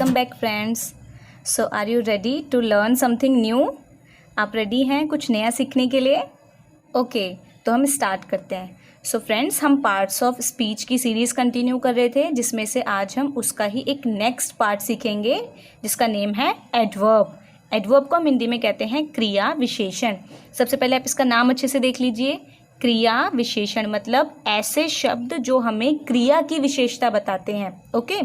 Welcome back friends. So are you ready to learn something new? आप ready हैं कुछ नया सीखने के लिए? ओके, तो हम स्टार्ट करते हैं। सो फ्रेंड्स, हम पार्ट्स ऑफ स्पीच की सीरीज़ कंटिन्यू कर रहे थे, जिसमें से आज हम उसका ही एक नेक्स्ट पार्ट सीखेंगे जिसका नेम है एडवर्ब। एडवर्ब को हम हिंदी में कहते हैं क्रिया विशेषण। सबसे पहले आप इसका नाम अच्छे से देख लीजिए। क्रिया विशेषण मतलब ऐसे शब्द जो हमें क्रिया की विशेषता बताते हैं। ओके,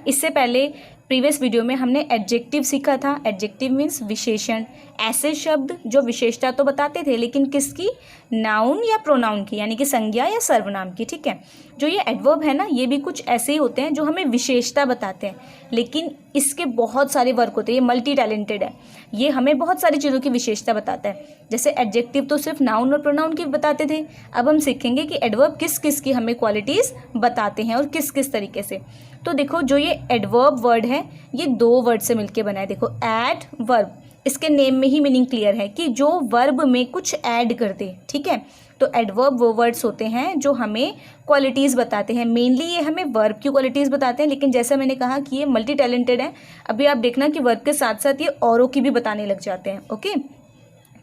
इससे पहले प्रीवियस वीडियो में हमने एडजेक्टिव सीखा था। एडजेक्टिव मीन्स विशेषण, ऐसे शब्द जो विशेषता तो बताते थे लेकिन किसकी? नाउन या प्रोनाउन की, यानी कि संज्ञा या सर्वनाम की। ठीक है, जो ये एडवर्ब है ना, ये भी कुछ ऐसे ही होते हैं जो हमें विशेषता बताते हैं, लेकिन इसके बहुत सारे वर्क होते हैं। ये मल्टी टैलेंटेड है, ये हमें बहुत सारी चीज़ों की विशेषता बताता है। जैसे एडजेक्टिव तो सिर्फ नाउन और प्रोनाउन की बताते थे, अब हम सीखेंगे कि एडवर्ब किस किस की हमें क्वालिटीज़ बताते हैं और किस किस तरीके से। तो देखो, जो ये एडवर्ब वर्ड है ये दो वर्ड से मिलके बना है। देखो, एड वर्ब, इसके नेम में ही मीनिंग क्लियर है कि जो वर्ब में कुछ ऐड कर दे। ठीक है, तो एडवर्ब वो वर्ड्स होते हैं जो हमें क्वालिटीज़ बताते हैं। मेनली ये हमें वर्ब की क्वालिटीज़ बताते हैं, लेकिन जैसा मैंने कहा कि ये मल्टी टैलेंटेड है। अभी आप देखना कि वर्ब के साथ साथ ये औरों की भी बताने लग जाते हैं। ओके,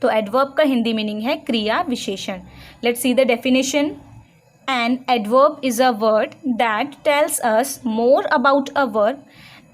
तो एडवर्ब का हिंदी मीनिंग है क्रिया विशेषण। Let's see the definition. An adverb is a word that tells us more about a verb.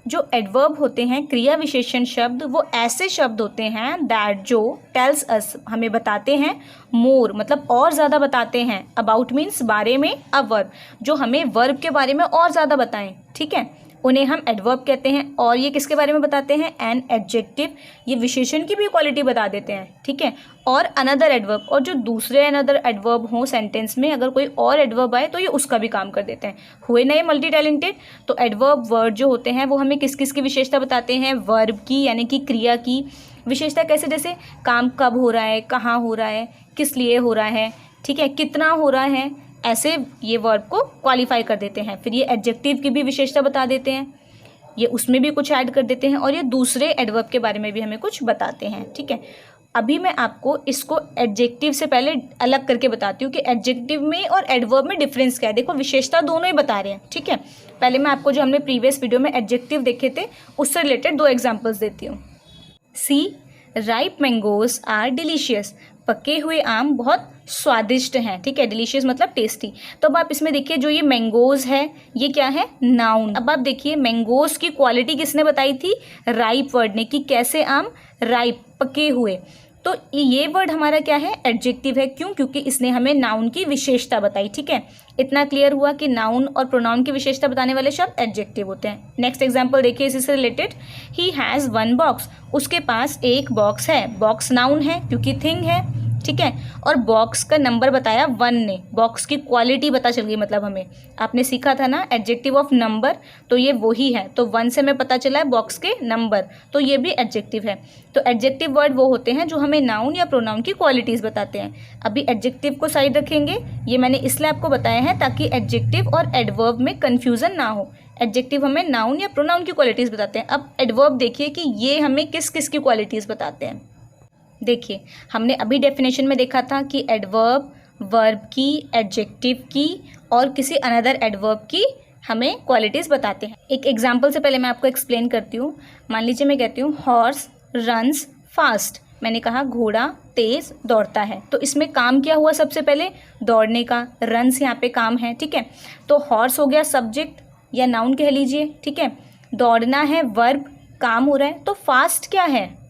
जो एडवर्ब होते हैं क्रिया विशेषण शब्द, वो ऐसे शब्द होते हैं दैट जो टेल्स अस हमें बताते हैं, मोर मतलब और ज़्यादा बताते हैं, अबाउट मीन्स बारे में, अ वर्ब जो हमें वर्ब के बारे में और ज़्यादा बताएं। ठीक है, उन्हें हम एडवर्ब कहते हैं। और ये किसके बारे में बताते हैं? एन एडजेक्टिव, ये विशेषण की भी क्वालिटी बता देते हैं। ठीक है, और अनदर एडवर्ब, और जो दूसरे अनदर एडवर्ब हों सेंटेंस में, अगर कोई और एडवर्ब आए तो ये उसका भी काम कर देते हैं। हुए ना ये मल्टी टैलेंटेड। तो एडवर्ब वर्ड जो होते हैं वो हमें किस किस की विशेषता बताते हैं? वर्ब की, यानी कि क्रिया की विशेषता। कैसे? जैसे काम कब हो रहा है, कहाँ हो रहा है, किस लिए हो रहा है, ठीक है, कितना हो रहा है, ऐसे ये वर्ब को क्वालिफाई कर देते हैं। फिर ये एडजेक्टिव की भी विशेषता बता देते हैं, ये उसमें भी कुछ ऐड कर देते हैं, और ये दूसरे एडवर्ब के बारे में भी हमें कुछ बताते हैं। ठीक है, अभी मैं आपको इसको एडजेक्टिव से पहले अलग करके बताती हूँ कि एडजेक्टिव में और एडवर्ब में डिफरेंस क्या है। देखो, विशेषता दोनों ही बता रहे हैं। ठीक है, पहले मैं आपको जो हमने प्रीवियस वीडियो में एडजेक्टिव देखे थे उससे रिलेटेड दो एग्जाम्पल्स देती हूँ। सी, राइप मैंगोज आर डिलीशियस, पके हुए आम बहुत स्वादिष्ट हैं। ठीक है, डिलीशियस मतलब टेस्टी। तो अब आप इसमें देखिए, जो ये मैंगोज है ये क्या है? नाउन। अब आप देखिए, मैंगोज की क्वालिटी किसने बताई थी? राइप वर्ड ने, कि कैसे आम? राइप, पके हुए। तो ये वर्ड हमारा क्या है? एडजेक्टिव है। क्यों? क्योंकि इसने हमें नाउन की विशेषता बताई। ठीक है, इतना क्लियर हुआ कि नाउन और प्रोनाउन की विशेषता बताने वाले शब्द एडजेक्टिव होते हैं। नेक्स्ट एग्जांपल देखिए इसी से related. He has one box, उसके पास एक बॉक्स है। बॉक्स नाउन है क्योंकि थिंग है। ठीक है, और बॉक्स का नंबर बताया 1 ने, बॉक्स की क्वालिटी पता चल गई। मतलब हमें, आपने सीखा था ना एडजेक्टिव ऑफ नंबर, तो ये वही है। तो 1 से हमें पता चला है बॉक्स के नंबर, तो ये भी एडजेक्टिव है। तो एडजेक्टिव वर्ड वो होते हैं जो हमें नाउन या प्रोनाउन की क्वालिटीज़ बताते हैं। अभी एडजेक्टिव को साइड रखेंगे, ये मैंने इसलिए आपको बताया है ताकि एडजेक्टिव और एडवर्ब में कन्फ्यूज़न ना हो। एडजेक्टिव हमें नाउन या प्रोनाउन की क्वालिटीज़ बताते हैं। अब एडवर्ब देखिए कि ये हमें किस किस की क्वालिटीज़ बताते हैं। देखिए, हमने अभी डेफिनेशन में देखा था कि एडवर्ब वर्ब की, एडजेक्टिव की और किसी अनदर एडवर्ब की हमें क्वालिटीज़ बताते हैं। एक एग्जांपल से पहले मैं आपको एक्सप्लेन करती हूँ। मान लीजिए मैं कहती हूँ हॉर्स रन्स फास्ट, मैंने कहा घोड़ा तेज़ दौड़ता है। तो इसमें काम क्या हुआ? सबसे पहले दौड़ने का, रन्स यहाँ पे काम है। ठीक है, तो हॉर्स हो गया सब्जेक्ट या नाउन कह लीजिए। ठीक है, दौड़ना है वर्ब, काम हो रहा है। तो फास्ट क्या है?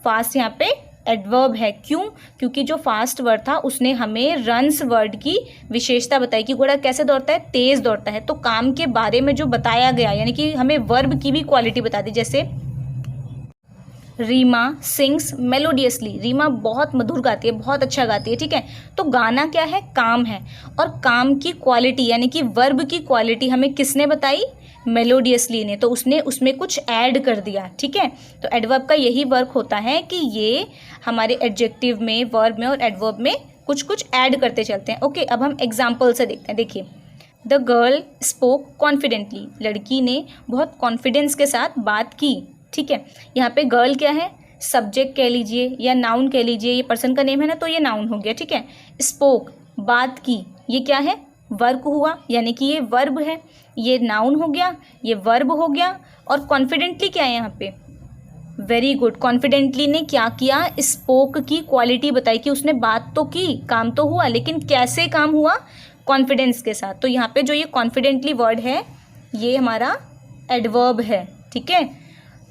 फास्ट यहाँ पे एडवर्ब है। क्यों? क्योंकि जो फास्ट वर्ड था उसने हमें रन्स वर्ड की विशेषता बताई कि घोड़ा कैसे दौड़ता है? तेज दौड़ता है। तो काम के बारे में जो बताया गया, यानी कि हमें वर्ब की भी क्वालिटी बता दी। जैसे रीमा सिंग्स मेलोडियसली, रीमा बहुत मधुर गाती है, बहुत अच्छा गाती है। ठीक है, तो गाना क्या है? काम है। और काम की क्वालिटी यानी कि वर्ब की क्वालिटी हमें किसने बताई? मेलोडियसली ने। तो उसने उसमें कुछ ऐड कर दिया। ठीक है, तो एडवर्ब का यही वर्क होता है कि ये हमारे एडजेक्टिव में, वर्ब में और एडवर्ब में कुछ कुछ ऐड करते चलते हैं। ओके, अब हम एग्जाम्पल से देखते हैं। देखिए, द गर्ल स्पोक कॉन्फिडेंटली, लड़की ने बहुत कॉन्फिडेंस के साथ बात की। ठीक है, यहाँ पे गर्ल क्या है? सब्जेक्ट कह लीजिए या नाउन कह लीजिए, ये पर्सन का नेम है ना, तो ये नाउन हो गया। ठीक है, स्पोक बात की, ये क्या है? वर्क हुआ, यानी कि ये वर्ब है, ये नाउन हो गया, ये वर्ब हो गया। और कॉन्फिडेंटली क्या है यहाँ पे, वेरी गुड, कॉन्फिडेंटली ने क्या किया, स्पोक की क्वालिटी बताई कि उसने बात तो की, काम तो हुआ, लेकिन कैसे काम हुआ, कॉन्फिडेंस के साथ। तो यहाँ पे जो ये कॉन्फिडेंटली वर्ड है ये हमारा एडवर्ब है, ठीक है।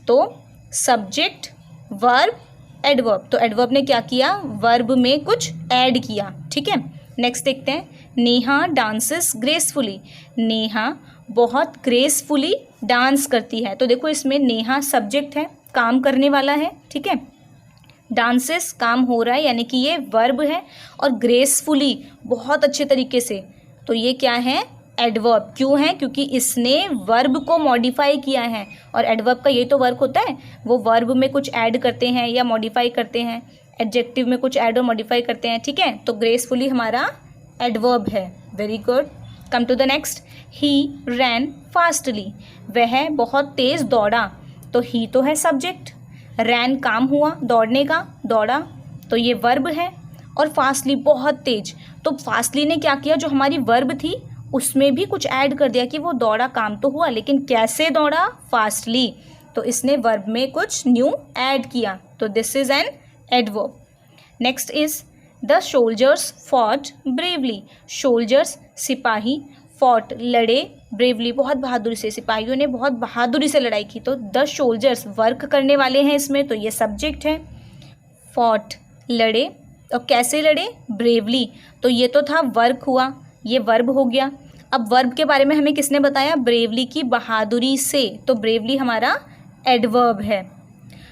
तो सब्जेक्ट, वर्ब, एडवर्ब, तो एडवर्ब ने क्या किया, वर्ब में कुछ ऐड किया, ठीक है। नेक्स्ट देखते हैं, नेहा डांसेस ग्रेसफुली, नेहा बहुत ग्रेसफुली डांस करती है। तो देखो इसमें नेहा सब्जेक्ट है, काम करने वाला है, ठीक है। डांसेस काम हो रहा है, यानी कि ये वर्ब है। और ग्रेसफुली बहुत अच्छे तरीके से, तो ये क्या है, एडवर्ब। क्यों है, क्योंकि इसने वर्ब को मॉडिफाई किया है। और एडवर्ब का ये तो वर्क होता है, वो वर्ब में कुछ ऐड करते हैं या मॉडिफाई करते हैं, एडजेक्टिव में कुछ ऐड और मॉडिफाई करते हैं, ठीक है। तो ग्रेसफुली हमारा एडवर्ब है, very good. Come to the next, he ran fastly, वह बहुत तेज़ दौड़ा। तो ही तो है सब्जेक्ट, रैन काम हुआ दौड़ने का, दौड़ा, तो ये वर्ब है। और फास्टली बहुत तेज, तो फास्टली ने क्या किया, जो हमारी वर्ब थी उसमें भी कुछ ऐड कर दिया कि वो दौड़ा, काम तो हुआ, लेकिन कैसे दौड़ा, फास्टली। तो इसने वर्ब में कुछ न्यू ऐड किया, तो this is an adverb. Next is the soldiers fought bravely, soldiers सिपाही, फॉट लड़े, ब्रेवली बहुत बहादुरी से, सिपाहियों ने बहुत बहादुरी से लड़ाई की। तो द सोल्जर्स वर्क करने वाले हैं इसमें, तो ये सब्जेक्ट है। फॉट लड़े, और कैसे लड़े, ब्रेवली, तो ये तो था वर्क हुआ, ये वर्ब हो गया। अब वर्ब के बारे में हमें किसने बताया, ब्रेवली की बहादुरी से, तो ब्रेवली हमारा एडवर्ब है।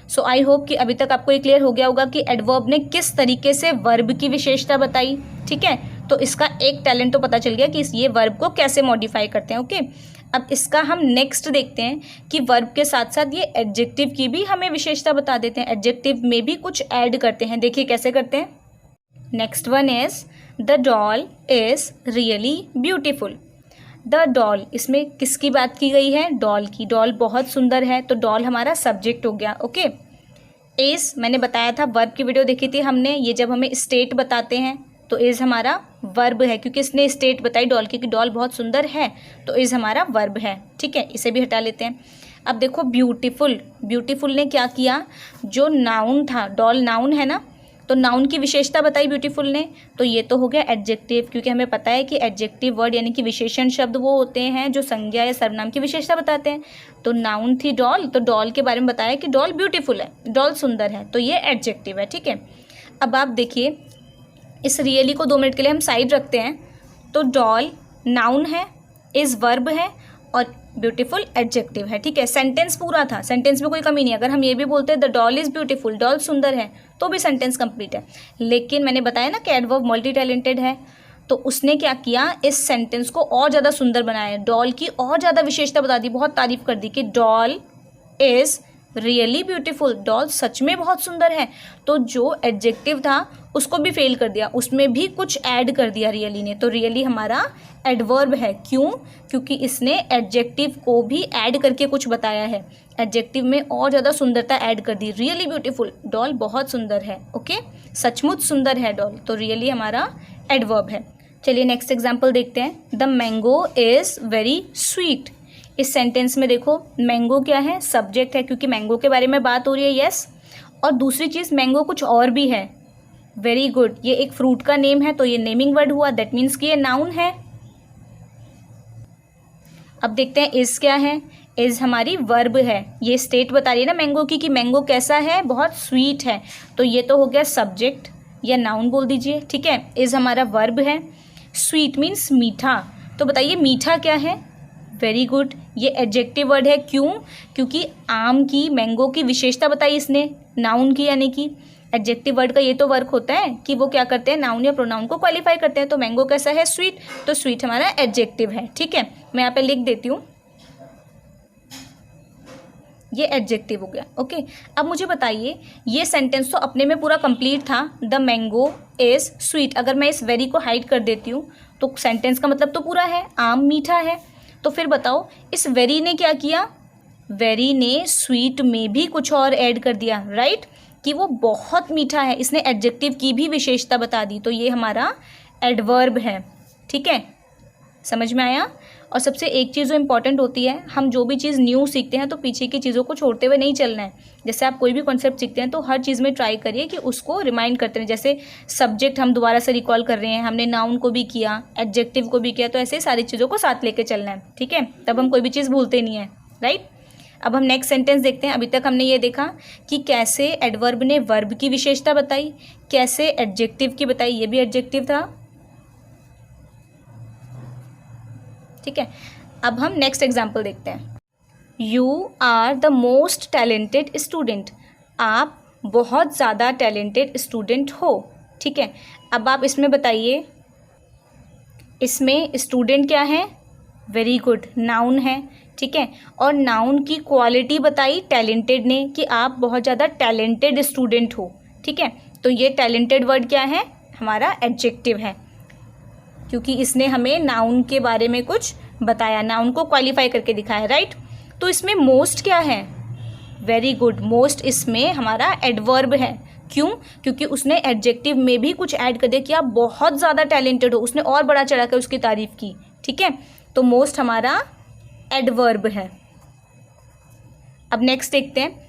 सो आई होप कि अभी तक आपको ये क्लियर हो गया होगा कि एडवर्ब ने किस तरीके से वर्ब की विशेषता बताई, ठीक है। तो इसका एक टैलेंट तो पता चल गया कि ये वर्ब को कैसे मॉडिफाई करते हैं, ओके। अब इसका हम नेक्स्ट देखते हैं कि वर्ब के साथ साथ ये एडजेक्टिव की भी हमें विशेषता बता देते हैं, एडजेक्टिव में भी कुछ ऐड करते हैं। देखिए कैसे करते हैं। Next one is the doll is really beautiful. The doll, इसमें किसकी बात की गई है, डॉल की, डॉल बहुत सुंदर है, तो डॉल हमारा सब्जेक्ट हो गया, ओके। इज़ मैंने बताया था, वर्ब की वीडियो देखी थी हमने, ये जब हमें स्टेट बताते हैं तो इज़ हमारा वर्ब है, क्योंकि इसने स्टेट बताई डॉल की कि डॉल बहुत सुंदर है, तो इज़ हमारा वर्ब है, ठीक है। इसे भी हटा लेते हैं। अब देखो ब्यूटीफुल, ब्यूटीफुल ने क्या किया, जो नाउन था, डॉल नाउन है ना, तो नाउन की विशेषता बताई ब्यूटीफुल ने, तो ये तो हो गया एडजेक्टिव, क्योंकि हमें पता है कि एडजेक्टिव वर्ड यानी कि विशेषण शब्द वो होते हैं जो संज्ञा या सर्वनाम की विशेषता बताते हैं। तो नाउन थी डॉल, तो डॉल के बारे में बताया कि डॉल ब्यूटीफुल है, डॉल सुंदर है, तो ये एडजेक्टिव है, ठीक है। अब आप देखिए, इस रियली को 2 मिनट के लिए हम साइड रखते हैं। तो डॉल नाउन है, इज़ वर्ब है, और ब्यूटीफुल एडजेक्टिव है, ठीक है। सेंटेंस पूरा था, सेंटेंस में कोई कमी नहीं। अगर हम ये भी बोलते हैं the doll is beautiful, doll सुंदर है, तो भी सेंटेंस कंप्लीट है। लेकिन मैंने बताया ना कि एडवर्ब मल्टी टैलेंटेड है, तो उसने क्या किया, इस सेंटेंस को और ज़्यादा सुंदर बनाया, डॉल की और ज़्यादा विशेषता बता दी, बहुत तारीफ कर दी कि doll is really beautiful, doll सच में बहुत सुंदर है। तो जो एडजेक्टिव था उसको भी फेल कर दिया, उसमें भी कुछ ऐड कर दिया रियली ने, तो रियली हमारा एडवर्ब है। क्यों, क्योंकि इसने एडजेक्टिव को भी ऐड करके कुछ बताया है, एडजेक्टिव में और ज़्यादा सुंदरता ऐड कर दी। रियली ब्यूटीफुल, डॉल बहुत सुंदर है, ओके, सचमुच सुंदर है डॉल, तो रियली हमारा एडवर्ब है। चलिए नेक्स्ट एग्जाम्पल देखते हैं। The mango is very sweet. इस सेंटेंस में देखो मैंगो क्या है, सब्जेक्ट है, क्योंकि मैंगो के बारे में बात हो रही है, यस। और दूसरी चीज़ मैंगो कुछ और भी है, वेरी गुड, ये एक फ्रूट का नेम है, तो ये नेमिंग वर्ड हुआ, दैट मीन्स कि ये नाउन है। अब देखते हैं इज़ क्या है, इज़ हमारी वर्ब है, ये स्टेट बता रही है ना मैंगो की कि मैंगो कैसा है, बहुत स्वीट है, तो ये तो हो गया सब्जेक्ट या नाउन बोल दीजिए, ठीक है। इज़ हमारा वर्ब है, स्वीट मीन्स मीठा, तो बताइए मीठा क्या है, वेरी गुड, ये एडजेक्टिव वर्ड है। क्यों, क्योंकि आम की, मैंगो की विशेषता बताई इसने, नाउन की, यानी कि एडजेक्टिव वर्ड का ये तो वर्क होता है कि वो क्या करते हैं, नाउन या प्रोनाउन को क्वालिफाई करते हैं। तो मैंगो कैसा है, स्वीट, तो स्वीट हमारा एडजेक्टिव है, ठीक है। मैं यहाँ पे लिख देती हूँ, ये एडजेक्टिव हो गया, ओके। अब मुझे बताइए, ये सेंटेंस तो अपने में पूरा कंप्लीट था, द मैंगो इज़ स्वीट। अगर मैं इस वेरी को हाइड कर देती हूँ तो सेंटेंस का मतलब तो पूरा है, आम मीठा है। तो फिर बताओ इस वेरी ने क्या किया, वेरी ने स्वीट में भी कुछ और ऐड कर दिया, राइट, कि वो बहुत मीठा है, इसने एडजेक्टिव की भी विशेषता बता दी, तो ये हमारा एडवर्ब है, ठीक है। समझ में आया। और सबसे एक चीज़ जो इम्पॉर्टेंट होती है, हम जो भी चीज़ न्यू सीखते हैं तो पीछे की चीज़ों को छोड़ते हुए नहीं चलना है। जैसे आप कोई भी कॉन्सेप्ट सीखते हैं तो हर चीज़ में ट्राई करिए कि उसको रिमाइंड करते रहें। जैसे सब्जेक्ट हम दोबारा से रिकॉल कर रहे हैं, हमने नाउन को भी किया, एडजेक्टिव को भी किया, तो ऐसे सारी चीज़ों को साथ लेके चलना है, ठीक है, तब हम कोई भी चीज़ भूलते नहीं है, राइट। अब हम नेक्स्ट सेंटेंस देखते हैं। अभी तक हमने ये देखा कि कैसे एडवर्ब ने वर्ब की विशेषता बताई, कैसे एडजेक्टिव की बताई, ये भी एडजेक्टिव था, ठीक है। अब हम नेक्स्ट एग्जाम्पल देखते हैं। You are the most talented student, आप बहुत ज़्यादा टैलेंटेड स्टूडेंट हो, ठीक है। अब आप इसमें बताइए, इसमें स्टूडेंट क्या है, वेरी गुड, नाउन है, ठीक है। और नाउन की क्वालिटी बताई टैलेंटेड ने कि आप बहुत ज़्यादा टैलेंटेड स्टूडेंट हो, ठीक है। तो ये टैलेंटेड वर्ड क्या है, हमारा एडजेक्टिव है, क्योंकि इसने हमें नाउन के बारे में कुछ बताया, नाउन को क्वालिफाई करके दिखाया, राइट। तो इसमें मोस्ट क्या है, वेरी गुड, मोस्ट इसमें हमारा एडवर्ब है। क्यों, क्योंकि उसने एडजेक्टिव में भी कुछ ऐड कर दिया कि आप बहुत ज़्यादा टैलेंटेड हो, उसने और बड़ा चढ़ा कर उसकी तारीफ की, ठीक है। तो मोस्ट हमारा एडवर्ब है। अब नेक्स्ट देखते हैं।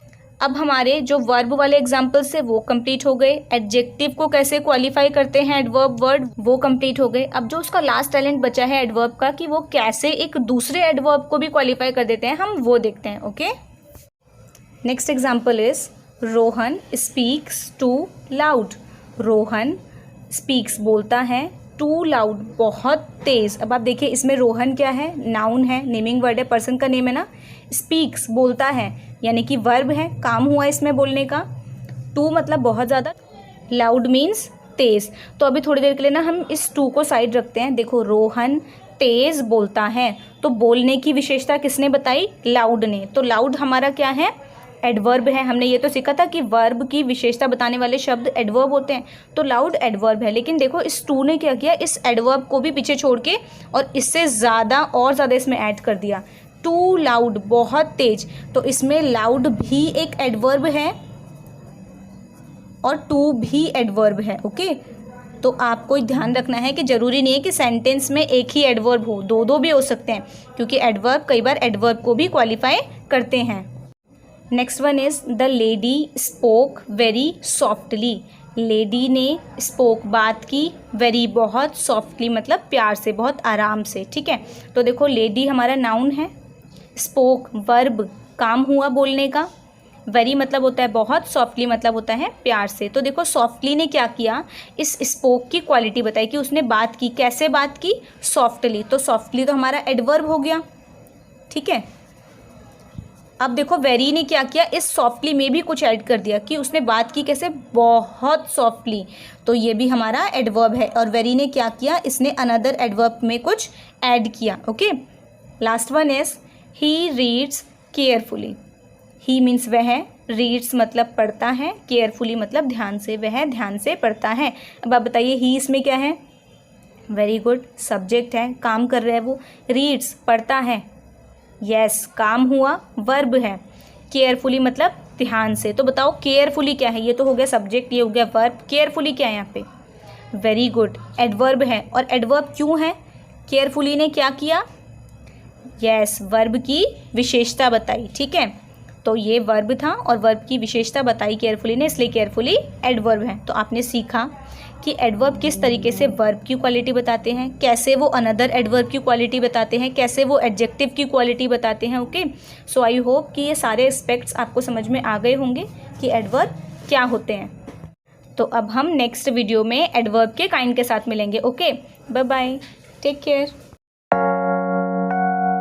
अब हमारे जो वर्ब वाले एग्जाम्पल्स है वो कंप्लीट हो गए, एडजेक्टिव को कैसे क्वालिफाई करते हैं एडवर्ब वर्ड, वो कंप्लीट हो गए। अब जो उसका लास्ट टैलेंट बचा है एडवर्ब का, कि वो कैसे एक दूसरे एडवर्ब को भी क्वालिफाई कर देते हैं, हम वो देखते हैं, okay. Next example is Rohan speaks too loud, Rohan speaks बोलता है, टू लाउड बहुत तेज़। अब आप देखिए इसमें रोहन क्या है, नाउन है, नेमिंग वर्ड है, पर्सन का नेम है ना। स्पीक्स बोलता है यानी कि वर्ब है, काम हुआ इसमें बोलने का। टू मतलब बहुत ज़्यादा, लाउड मीन्स तेज़। तो अभी थोड़ी देर के लिए ना हम इस टू को साइड रखते हैं। देखो रोहन तेज़ बोलता है, तो बोलने की विशेषता किसने बताई, लाउड ने। तो लाउड हमारा क्या है, एडवर्ब है। हमने ये तो सीखा था कि वर्ब की विशेषता बताने वाले शब्द एडवर्ब होते हैं, तो लाउड एडवर्ब है। लेकिन देखो इस टू ने क्या किया, इस एडवर्ब को भी पीछे छोड़ के और इससे ज़्यादा और ज़्यादा इसमें ऐड कर दिया, टू लाउड बहुत तेज। तो इसमें लाउड भी एक एडवर्ब है और टू भी एडवर्ब है, ओके। तो आपको ध्यान रखना है कि ज़रूरी नहीं है कि सेंटेंस में एक ही एडवर्ब हो, दो दो भी हो सकते हैं, क्योंकि एडवर्ब कई बार एडवर्ब को भी क्वालिफाई करते हैं। Next one is the lady spoke very softly, lady ने स्पोक बात की, वेरी बहुत, सॉफ्टली मतलब प्यार से, बहुत आराम से, ठीक है। तो देखो लेडी हमारा नाउन है, स्पोक वर्ब काम हुआ बोलने का, वेरी मतलब होता है बहुत, सॉफ्टली मतलब होता है प्यार से। तो देखो सॉफ्टली ने क्या किया, इस स्पोक की क्वालिटी बताई कि उसने बात की, कैसे बात की, सॉफ्टली। तो सॉफ्टली तो हमारा एडवर्ब हो गया, ठीक है। अब देखो वेरी ने क्या किया, इस सॉफ्टली में भी कुछ ऐड कर दिया कि उसने बात की कैसे, बहुत सॉफ्टली। तो ये भी हमारा एडवर्ब है। और वेरी ने क्या किया, इसने अनदर एडवर्ब में कुछ ऐड किया, okay. Last one is he reads carefully, he means वह, रीड्स मतलब पढ़ता है, केयरफुली मतलब ध्यान से, वह ध्यान से पढ़ता है। अब आप बताइए ही इसमें क्या है, वेरी गुड, सब्जेक्ट है, काम कर रहा है वो, रीड्स पढ़ता है, यस काम हुआ, वर्ब है, केयरफुली मतलब ध्यान से। तो बताओ केयरफुली क्या है, ये तो हो गया सब्जेक्ट, ये हो गया वर्ब, केयरफुली क्या है यहाँ पे, वेरी गुड, एडवर्ब है। और एडवर्ब क्यों है, केयरफुली ने क्या किया, यस वर्ब की विशेषता बताई, ठीक है। तो ये वर्ब था और वर्ब की विशेषता बताई केयरफुली ने, इसलिए केयरफुली एडवर्ब है। तो आपने सीखा कि एडवर्ब किस तरीके से वर्ब की क्वालिटी बताते हैं, कैसे वो अनदर एडवर्ब की क्वालिटी बताते हैं, कैसे वो एडजेक्टिव की क्वालिटी बताते हैं, ओके। सो आई होप कि ये सारे एस्पेक्ट्स आपको समझ में आ गए होंगे कि एडवर्ब क्या होते हैं। तो अब हम नेक्स्ट वीडियो में एडवर्ब के काइंड के साथ मिलेंगे, ओके। Bye bye, take care.